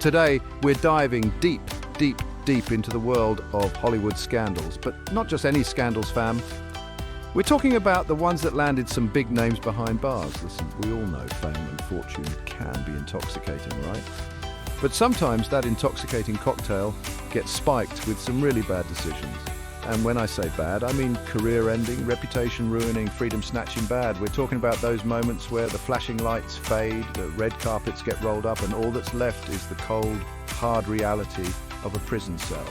Today, we're diving deep, deep, deep into the world of Hollywood scandals, but not just any scandals, fam. We're talking about the ones that landed some big names behind bars. Listen, we all know fame and fortune can be intoxicating, right? But sometimes that intoxicating cocktail gets spiked with some really bad decisions. And when I say bad, I mean career-ending, reputation-ruining, freedom-snatching bad. We're talking about those moments where the flashing lights fade, the red carpets get rolled up, and all that's left is the cold, hard reality of a prison cell.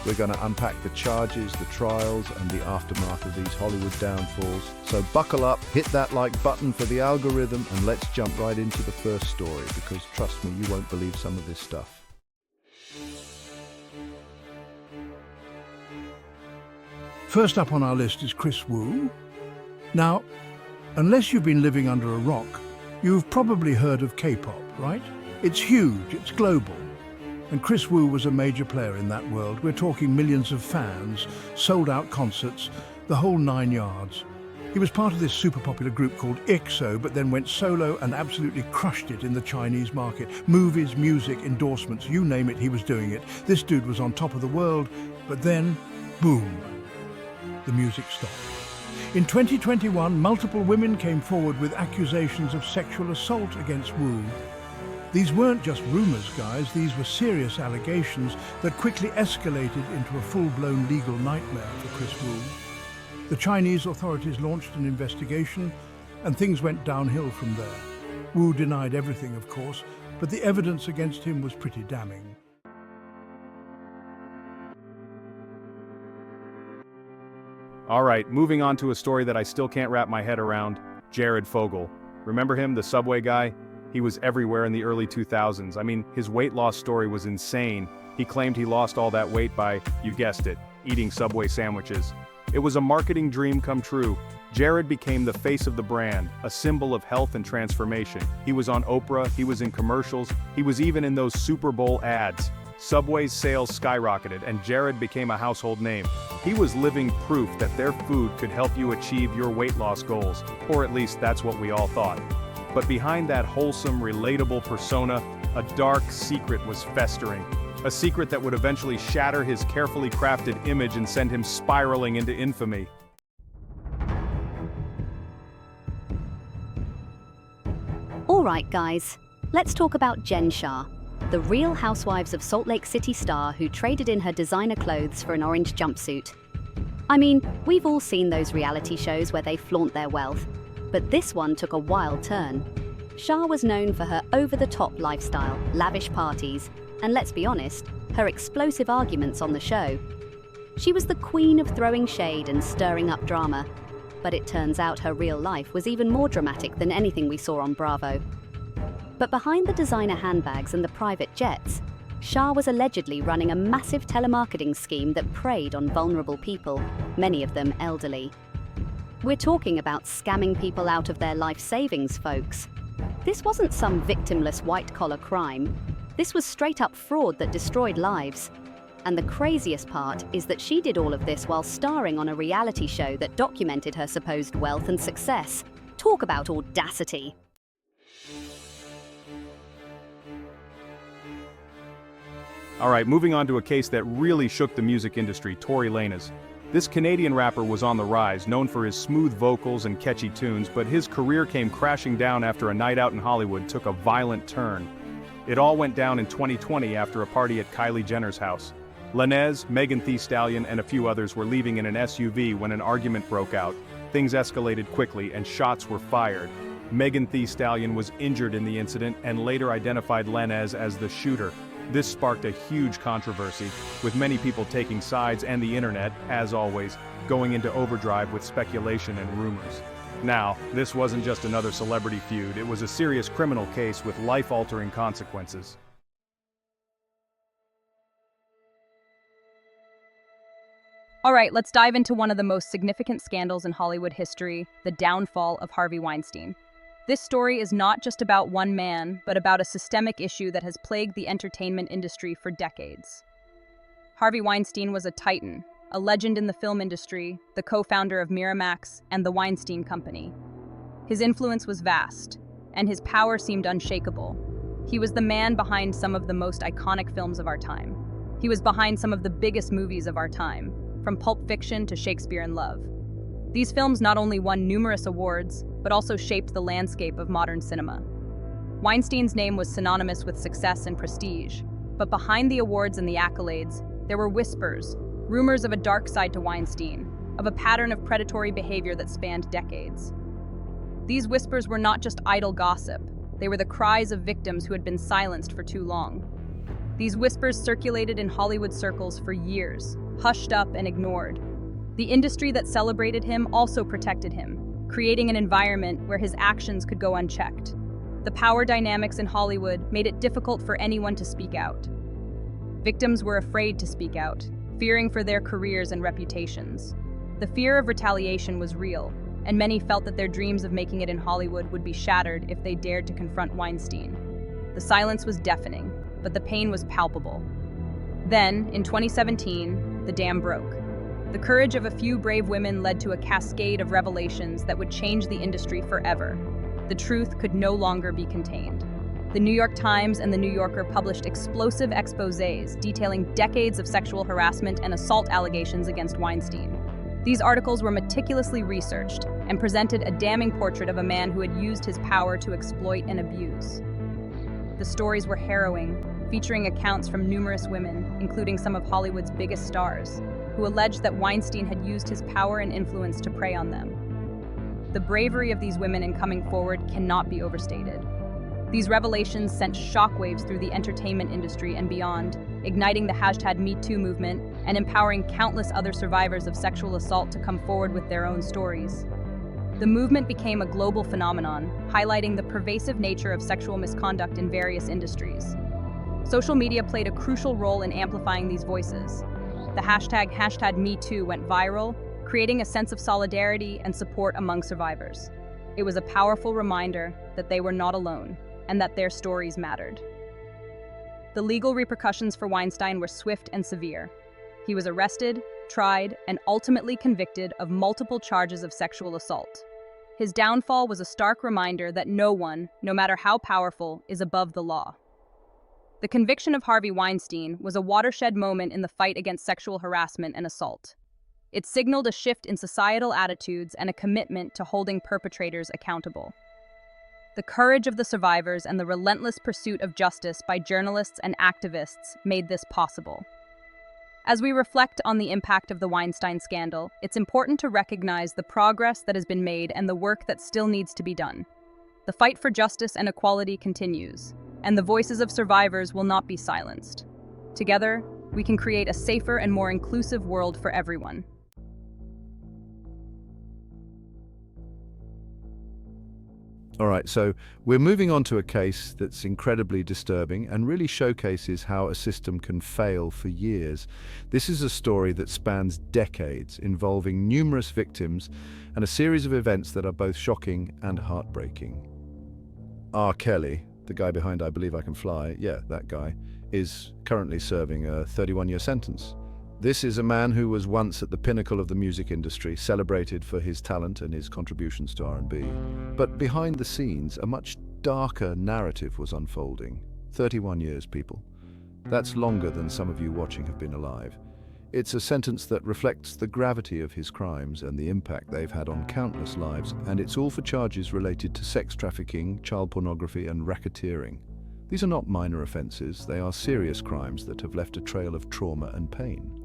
We're going to unpack the charges, the trials, and the aftermath of these Hollywood downfalls. So buckle up, hit that like button for the algorithm, and let's jump right into the first story, because trust me, you won't believe some of this stuff. First up on our list is Kris Wu. Now, unless you've been living under a rock, you've probably heard of K-pop, right? It's huge, it's global. And Kris Wu was a major player in that world. We're talking millions of fans, sold-out concerts, the whole 9 yards. He was part of this super popular group called EXO, but then went solo and absolutely crushed it in the Chinese market. Movies, music, endorsements, you name it, he was doing it. This dude was on top of the world, but then, boom. The music stopped. In 2021, multiple women came forward with accusations of sexual assault against Wu. These weren't just rumors, guys, these were serious allegations that quickly escalated into a full-blown legal nightmare for Kris Wu. The Chinese authorities launched an investigation, and things went downhill from there. Wu denied everything, of course, but the evidence against him was pretty damning. All right, moving on to a story that I still can't wrap my head around, Jared Fogle. Remember him, the Subway guy? He was everywhere in the early 2000s. I mean, his weight loss story was insane. He claimed he lost all that weight by, you guessed it, eating Subway sandwiches. It was a marketing dream come true. Jared became the face of the brand, a symbol of health and transformation. He was on Oprah, he was in commercials, he was even in those Super Bowl ads. Subway's sales skyrocketed, and Jared became a household name. He was living proof that their food could help you achieve your weight loss goals, or at least that's what we all thought. But behind that wholesome, relatable persona, a dark secret was festering. A secret that would eventually shatter his carefully crafted image and send him spiraling into infamy. All right, guys, let's talk about Jen Shah, the Real Housewives of Salt Lake City star who traded in her designer clothes for an orange jumpsuit. I mean, we've all seen those reality shows where they flaunt their wealth, but this one took a wild turn. Shah was known for her over-the-top lifestyle, lavish parties, and let's be honest, her explosive arguments on the show. She was the queen of throwing shade and stirring up drama, but it turns out her real life was even more dramatic than anything we saw on Bravo. But behind the designer handbags and the private jets, Shah was allegedly running a massive telemarketing scheme that preyed on vulnerable people, many of them elderly. We're talking about scamming people out of their life savings, folks. This wasn't some victimless white-collar crime. This was straight-up fraud that destroyed lives. And the craziest part is that she did all of this while starring on a reality show that documented her supposed wealth and success. Talk about audacity. All right, moving on to a case that really shook the music industry, Tory Lanez. This Canadian rapper was on the rise, known for his smooth vocals and catchy tunes, but his career came crashing down after a night out in Hollywood took a violent turn. It all went down in 2020 after a party at Kylie Jenner's house. Lanez, Megan Thee Stallion, and a few others were leaving in an SUV when an argument broke out. Things escalated quickly and shots were fired. Megan Thee Stallion was injured in the incident and later identified Lanez as the shooter. This sparked a huge controversy, with many people taking sides and the internet, as always, going into overdrive with speculation and rumors. Now, this wasn't just another celebrity feud, it was a serious criminal case with life-altering consequences. All right, let's dive into one of the most significant scandals in Hollywood history, the downfall of Harvey Weinstein. This story is not just about one man, but about a systemic issue that has plagued the entertainment industry for decades. Harvey Weinstein was a titan, a legend in the film industry, the co-founder of Miramax and the Weinstein Company. His influence was vast, and his power seemed unshakable. He was the man behind some of the most iconic films of our time. He was behind some of the biggest movies of our time, from Pulp Fiction to Shakespeare in Love. These films not only won numerous awards, but also shaped the landscape of modern cinema. Weinstein's name was synonymous with success and prestige, but behind the awards and the accolades, there were whispers, rumors of a dark side to Weinstein, of a pattern of predatory behavior that spanned decades. These whispers were not just idle gossip, they were the cries of victims who had been silenced for too long. These whispers circulated in Hollywood circles for years, hushed up and ignored. The industry that celebrated him also protected him, creating an environment where his actions could go unchecked. The power dynamics in Hollywood made it difficult for anyone to speak out. Victims were afraid to speak out, fearing for their careers and reputations. The fear of retaliation was real, and many felt that their dreams of making it in Hollywood would be shattered if they dared to confront Weinstein. The silence was deafening, but the pain was palpable. Then, in 2017, the dam broke. The courage of a few brave women led to a cascade of revelations that would change the industry forever. The truth could no longer be contained. The New York Times and The New Yorker published explosive exposés detailing decades of sexual harassment and assault allegations against Weinstein. These articles were meticulously researched and presented a damning portrait of a man who had used his power to exploit and abuse. The stories were harrowing, featuring accounts from numerous women, including some of Hollywood's biggest stars, who alleged that Weinstein had used his power and influence to prey on them. The bravery of these women in coming forward cannot be overstated. These revelations sent shockwaves through the entertainment industry and beyond, igniting the #MeToo movement and empowering countless other survivors of sexual assault to come forward with their own stories. The movement became a global phenomenon, highlighting the pervasive nature of sexual misconduct in various industries. Social media played a crucial role in amplifying these voices. The #MeToo went viral, creating a sense of solidarity and support among survivors. It was a powerful reminder that they were not alone and that their stories mattered. The legal repercussions for Weinstein were swift and severe. He was arrested, tried, and ultimately convicted of multiple charges of sexual assault. His downfall was a stark reminder that no one, no matter how powerful, is above the law. The conviction of Harvey Weinstein was a watershed moment in the fight against sexual harassment and assault. It signaled a shift in societal attitudes and a commitment to holding perpetrators accountable. The courage of the survivors and the relentless pursuit of justice by journalists and activists made this possible. As we reflect on the impact of the Weinstein scandal, it's important to recognize the progress that has been made and the work that still needs to be done. The fight for justice and equality continues, and the voices of survivors will not be silenced. Together, we can create a safer and more inclusive world for everyone. All right, so we're moving on to a case that's incredibly disturbing and really showcases how a system can fail for years. This is a story that spans decades, involving numerous victims and a series of events that are both shocking and heartbreaking. R. Kelly, the guy behind I Believe I Can Fly, yeah, that guy, is currently serving a 31-year sentence. This is a man who was once at the pinnacle of the music industry, celebrated for his talent and his contributions to R&B. But behind the scenes, a much darker narrative was unfolding. 31 years, people. That's longer than some of you watching have been alive. It's a sentence that reflects the gravity of his crimes and the impact they've had on countless lives, and it's all for charges related to sex trafficking, child pornography, and racketeering. These are not minor offenses, they are serious crimes that have left a trail of trauma and pain.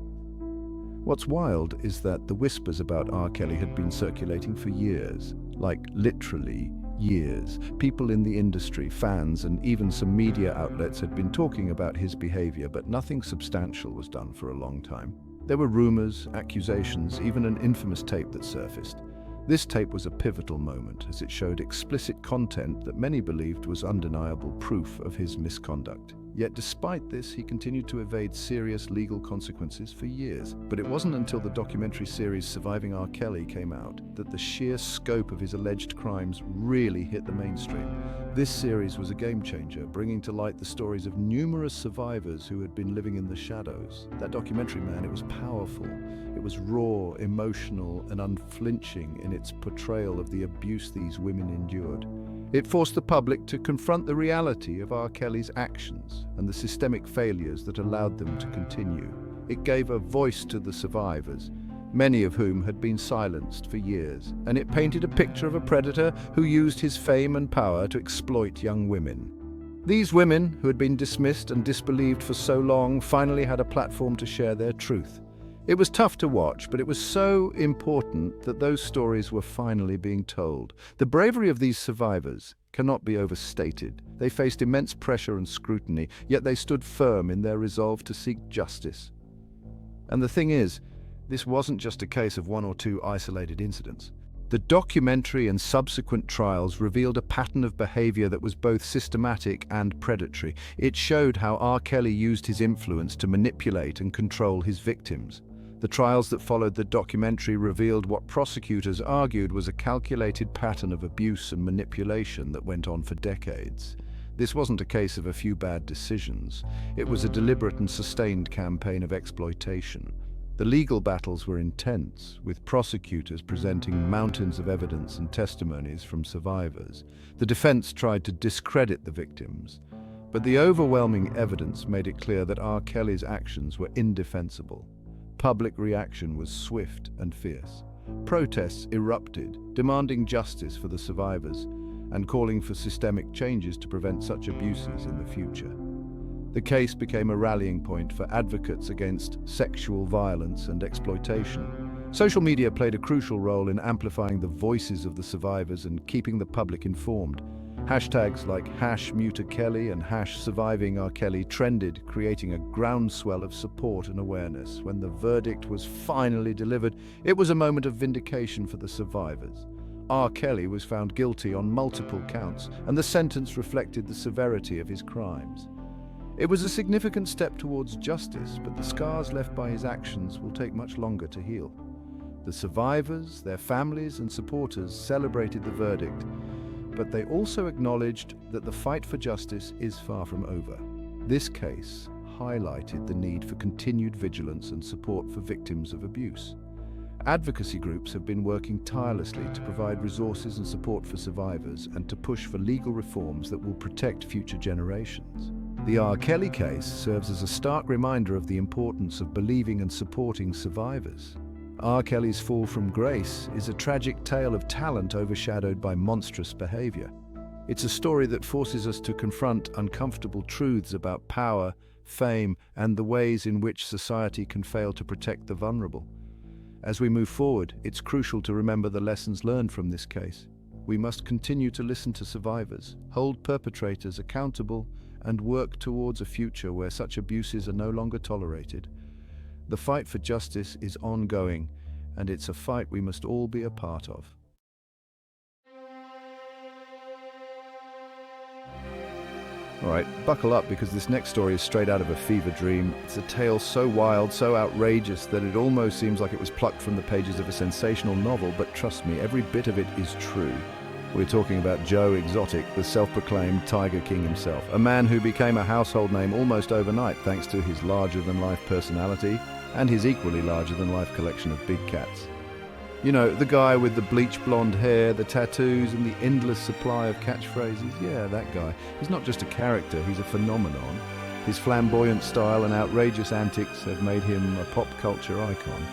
What's wild is that the whispers about R. Kelly had been circulating for years, like literally years. People in the industry, fans, and even some media outlets had been talking about his behavior, but nothing substantial was done for a long time. There were rumors, accusations, even an infamous tape that surfaced. This tape was a pivotal moment, as it showed explicit content that many believed was undeniable proof of his misconduct. Yet despite this, he continued to evade serious legal consequences for years. But it wasn't until the documentary series Surviving R. Kelly came out that the sheer scope of his alleged crimes really hit the mainstream. This series was a game changer, bringing to light the stories of numerous survivors who had been living in the shadows. That documentary, man, it was powerful. It was raw, emotional, and unflinching in its portrayal of the abuse these women endured. It forced the public to confront the reality of R. Kelly's actions and the systemic failures that allowed them to continue. It gave a voice to the survivors, many of whom had been silenced for years, and it painted a picture of a predator who used his fame and power to exploit young women. These women, who had been dismissed and disbelieved for so long, finally had a platform to share their truth. It was tough to watch, but it was so important that those stories were finally being told. The bravery of these survivors cannot be overstated. They faced immense pressure and scrutiny, yet they stood firm in their resolve to seek justice. And the thing is, this wasn't just a case of one or two isolated incidents. The documentary and subsequent trials revealed a pattern of behavior that was both systematic and predatory. It showed how R. Kelly used his influence to manipulate and control his victims. The trials that followed the documentary revealed what prosecutors argued was a calculated pattern of abuse and manipulation that went on for decades. This wasn't a case of a few bad decisions. It was a deliberate and sustained campaign of exploitation. The legal battles were intense, with prosecutors presenting mountains of evidence and testimonies from survivors. The defense tried to discredit the victims, but the overwhelming evidence made it clear that R. Kelly's actions were indefensible. Public reaction was swift and fierce. Protests erupted, demanding justice for the survivors and calling for systemic changes to prevent such abuses in the future. The case became a rallying point for advocates against sexual violence and exploitation. Social media played a crucial role in amplifying the voices of the survivors and keeping the public informed. Hashtags like #MuteKelly and #SurvivingRKelly trended, creating a groundswell of support and awareness. When the verdict was finally delivered, it was a moment of vindication for the survivors. R. Kelly was found guilty on multiple counts, and the sentence reflected the severity of his crimes. It was a significant step towards justice, but the scars left by his actions will take much longer to heal. The survivors, their families and supporters celebrated the verdict, but they also acknowledged that the fight for justice is far from over. This case highlighted the need for continued vigilance and support for victims of abuse. Advocacy groups have been working tirelessly to provide resources and support for survivors and to push for legal reforms that will protect future generations. The R. Kelly case serves as a stark reminder of the importance of believing and supporting survivors. R. Kelly's fall from grace is a tragic tale of talent overshadowed by monstrous behavior. It's a story that forces us to confront uncomfortable truths about power, fame, and the ways in which society can fail to protect the vulnerable. As we move forward, it's crucial to remember the lessons learned from this case. We must continue to listen to survivors, hold perpetrators accountable, and work towards a future where such abuses are no longer tolerated. The fight for justice is ongoing, and it's a fight we must all be a part of. All right, buckle up because this next story is straight out of a fever dream. It's a tale so wild, so outrageous that it almost seems like it was plucked from the pages of a sensational novel, but trust me, every bit of it is true. We're talking about Joe Exotic, the self-proclaimed Tiger King himself, a man who became a household name almost overnight thanks to his larger-than-life personality and his equally larger-than-life collection of big cats. You know, the guy with the bleach blonde hair, the tattoos, and the endless supply of catchphrases. Yeah, that guy. He's not just a character, he's a phenomenon. His flamboyant style and outrageous antics have made him a pop culture icon.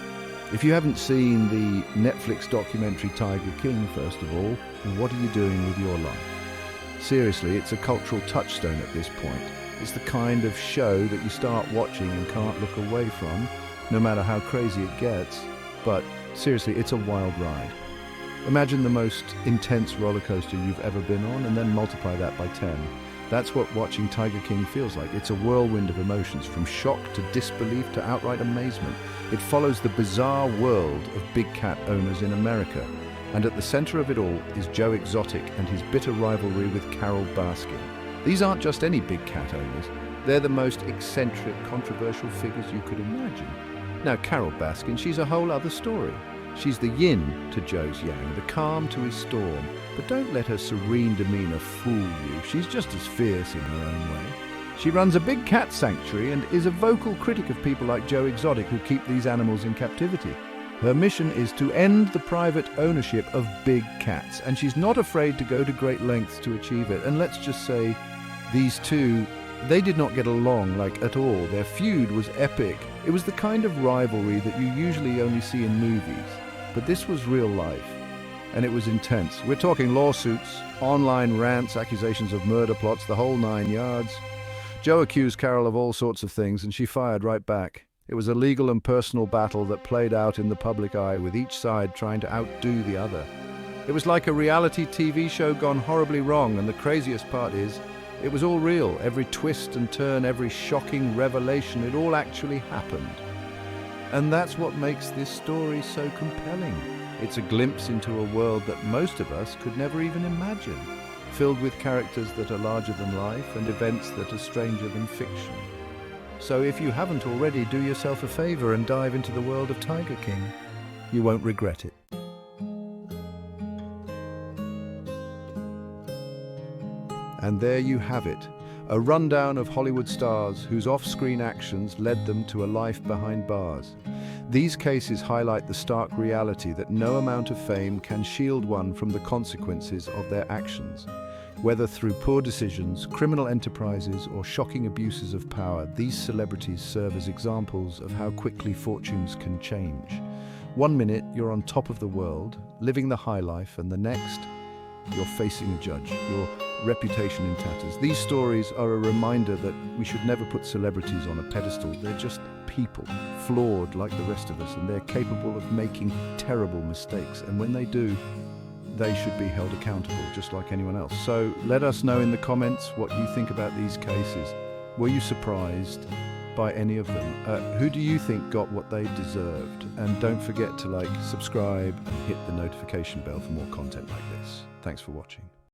If you haven't seen the Netflix documentary Tiger King, first of all, what are you doing with your life? Seriously, it's a cultural touchstone at this point. It's the kind of show that you start watching and can't look away from, no matter how crazy it gets. But seriously, it's a wild ride. Imagine the most intense roller coaster you've ever been on and then multiply that by 10. That's what watching Tiger King feels like. It's a whirlwind of emotions, from shock to disbelief to outright amazement. It follows the bizarre world of big cat owners in America. And at the center of it all is Joe Exotic and his bitter rivalry with Carol Baskin. These aren't just any big cat owners. They're the most eccentric, controversial figures you could imagine. Now, Carol Baskin, she's a whole other story. She's the yin to Joe's yang, the calm to his storm. But don't let her serene demeanor fool you. She's just as fierce in her own way. She runs a big cat sanctuary and is a vocal critic of people like Joe Exotic who keep these animals in captivity. Her mission is to end the private ownership of big cats, and she's not afraid to go to great lengths to achieve it. And let's just say, these two, they did not get along, at all. Their feud was epic. It was the kind of rivalry that you usually only see in movies. But this was real life, and it was intense. We're talking lawsuits, online rants, accusations of murder plots, the whole 9 yards. Joe accused Carol of all sorts of things, and she fired right back. It was a legal and personal battle that played out in the public eye, with each side trying to outdo the other. It was like a reality TV show gone horribly wrong, and the craziest part is, it was all real. Every twist and turn, every shocking revelation, it all actually happened. And that's what makes this story so compelling. It's a glimpse into a world that most of us could never even imagine, filled with characters that are larger than life and events that are stranger than fiction. So if you haven't already, do yourself a favor and dive into the world of Tiger King. You won't regret it. And there you have it, a rundown of Hollywood stars whose off-screen actions led them to a life behind bars. These cases highlight the stark reality that no amount of fame can shield one from the consequences of their actions. Whether through poor decisions, criminal enterprises, or shocking abuses of power, these celebrities serve as examples of how quickly fortunes can change. 1 minute, you're on top of the world, living the high life, and the next, you're facing a judge, your reputation in tatters. These stories are a reminder that we should never put celebrities on a pedestal. They're just people, flawed like the rest of us, and they're capable of making terrible mistakes. And when they do, they should be held accountable just like anyone else. So let us know in the comments what you think about these cases. Were you surprised by any of them? Who do you think got what they deserved? And don't forget to subscribe and hit the notification bell for more content like this. Thanks for watching.